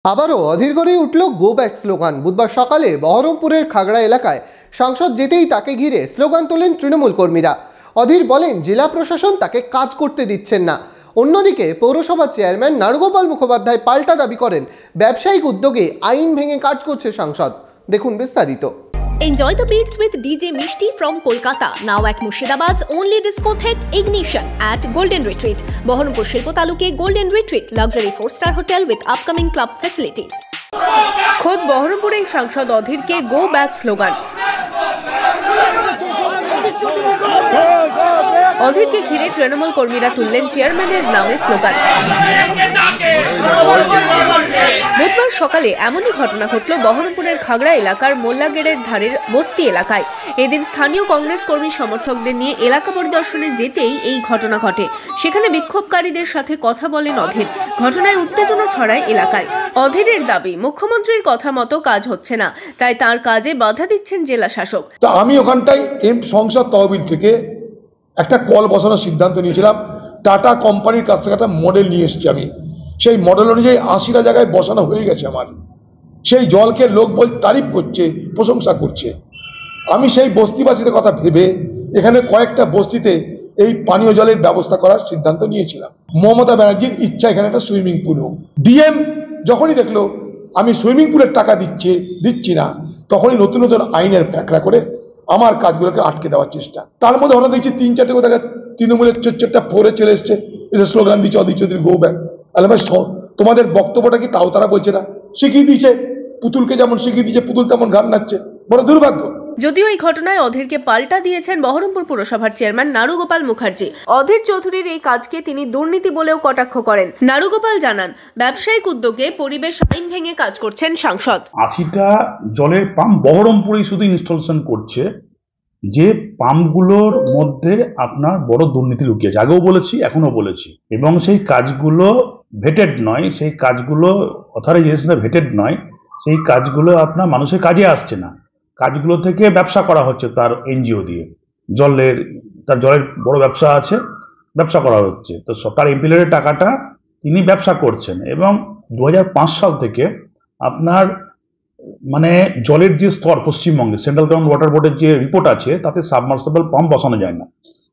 আবারও অধীর করেই উঠল গো ব্যাক স্লোগান। বুধবার সকালে বহরমপুরের খাগড়া এলাকায় সাংসদ যেতেই তাকে ঘিরে স্লোগান তোলেন তৃণমূল কর্মীরা। অধীর বলেন জেলা প্রশাসন তাকে কাজ করতে দিচ্ছেন না। অন্যদিকে পৌরসভার চেয়ারম্যান নারুগোপাল মুখোপাধ্যায় পাল্টা দাবি করেন ব্যবসায়িক উদ্যোগে আইন ভেঙে কাজ করছে সাংসদ। দেখুন বিস্তারিত। Enjoy the beats with DJ Mishti from Kolkata, now at Murshidabad's only discotheque Ignition at Golden Retreat, Baharampur Shilpo Taluke Golden Retreat, luxury 4-star hotel with upcoming club facility. खुद बहरमपुरे सांसद अधीर के गो बैक स्लोगान। अधीर के घिरे तृणमूल कर्मीरा तुललेन चेयरमैनेर नामे slogan. बुधवार सकाले एमनই घटना घटल बहरमपुरेर खागड़ा एलाकार मोल्लागेड़ेर धारेर बस्ती एलाकाय। एदिन स्थानीय कংগ্রেস কর্মী সমর্থকদের নিয়ে এলাকা পরিদর্শনে যেতেই এই ঘটনা ঘটে। সেখানে বিক্ষোভকারীদের সাথে কথা বলেন অধীর। ঘটনায় উত্তেজনা ছড়ায় এলাকায়। অধীরের দাবি মুখ্যমন্ত্রীর কথা মতো কাজ হচ্ছে না, তাই তার কাজে বাধা দিচ্ছেন জেলা শাসক। তো আমি ওখানটায় সংসদ তহবিল থেকে একটা কল বসানোর সিদ্ধান্ত নিয়েছিলাম। টাটা কোম্পানির কাছ থেকে একটা মডেল নিয়ে এসেছি আমি। সেই মডেল অনুযায়ী ৮০টা জায়গায় বসানো হয়ে গেছে আমার। সেই জলকে লোক তারিফ করছে, প্রশংসা করছে। আমি সেই বস্তিবাসীদের কথা ভেবে এখানে কয়েকটা বস্তিতে এই পানীয় জলের ব্যবস্থা করার সিদ্ধান্ত নিয়েছিলাম। মমতা ব্যানার্জির ইচ্ছা এখানে একটা সুইমিং পুল হোক। ডিএম যখনই দেখলো আমি সুইমিং পুলের টাকা দিচ্ছি না, তখনই নতুন নতুন আইনের প্যাকড়া করে আমার কাজগুলোকে আটকে দেওয়ার চেষ্টা। তার মধ্যে হঠাৎ দেখছি ৩-৪টে কোথাও তৃণমূলের চোরটা পরে চলে এসছে, স্লোগান দিচ্ছে অধীর চৌধুরী গো ব্যাক। তোমাদের বক্তব্যটা কি তাও তারা বলছে না? শিখিয়ে দিয়েছে পুতুলকে, যেমন শিখিয়ে দিয়েছে পুতুল তেমন গান নাচছে। বড় দুর্ভাগ্য। যদিও এই ঘটনায় অধীরকে পাল্টা দিয়েছেন বহরমপুর পুরসভার চেয়ারম্যান নারুগোপাল মুখার্জি। অধীর চৌধুরীর এই কাজকে তিনি দুর্নীতি বলেও কটাক্ষ করেন। নারুগোপাল জানান ব্যবসায়িক উদ্যোগে পরিবেশ আইন ভেঙে কাজ করছেন সাংসদ। ৮০টা জলের পাম্প বহরমপুরেই শুধু ইনস্টলেশন করছে, যে পাম্পগুলোর মধ্যে আপনার বড় দুর্নীতি লুকিয়েছে। আগেও বলেছি, এখনো বলেছি। এবং সেই কাজগুলো ভেটেড নয়, সেই কাজগুলো অথরাইজেশনে ভেটেড নয়, সেই কাজগুলো আপনার মানুষের কাজে আসছে না। কাজগুলো থেকে ব্যবসা করা হচ্ছে তার এনজিও দিয়ে। তার জলের বড় ব্যবসা আছে, ব্যবসা করা হচ্ছে। তো তার এমপিএলের টাকাটা তিনি ব্যবসা করছেন। এবং ২০০৫ সাল থেকে আপনার মানে জলের যে স্তর পশ্চিমবঙ্গে সেন্ট্রাল গ্রাউন্ড ওয়াটার বোর্ডের যে রিপোর্ট আছে তাতে সাবমার্সিবল পাম্প বসানো যায় না।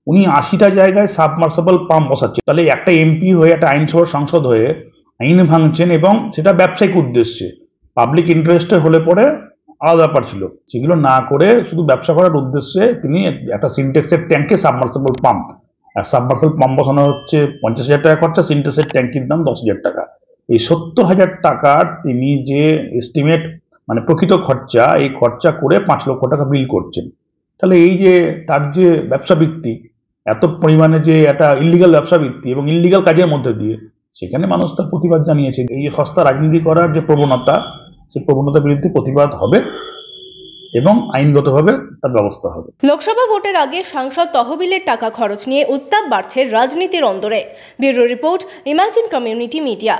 উনি ৮০টা জায়গায় সাবমার্সিবল পাম্প বসাচ্ছেন। তাহলে একটা এমপি হয়ে, একটা আইনসভার সাংসদ হয়ে আইন ভাঙছেন, এবং সেটা ব্যবসায়িক উদ্দেশ্যে। পাবলিক ইন্টারেস্টের হলে পরে আলাদা ব্যাপার ছিল। সেগুলো না করে শুধু ব্যবসা করার উদ্দেশ্যে তিনি একটা সিনটেক্সের ট্যাঙ্কে সাবমার্সিবল পাম্প, আর সাবমার্সিবল পাম্প বসানো হচ্ছে ৫০,০০০ টাকা খরচা, সিনটেক্সের ট্যাঙ্কির দাম ১০,০০০ টাকা। এই ৭০,০০০ টাকার তিনি যে এস্টিমেট মানে প্রকৃত খরচা, এই খরচা করে ৫ লক্ষ টাকা বিল করছেন। তাহলে এই যে তার যে ব্যবসা বৃত্তি, এত পরিমাণে যে একটা ইলিগাল ব্যবসা বৃত্তি এবং ইলিগাল কাজের মধ্যে দিয়ে, সেখানে মানুষ তার প্রতিবাদ জানিয়েছে। এই সস্তা রাজনীতি করার যে প্রবণতা, সেই প্রবণতার বিরুদ্ধে প্রতিবাদ হবে এবং আইনগতভাবে তার ব্যবস্থা হবে। লোকসভা ভোটের আগে সাংসদ তহবিলের টাকা খরচ নিয়ে উত্তাপ বাড়ছে রাজনীতির অন্দরে। Bureau report, imagine community media.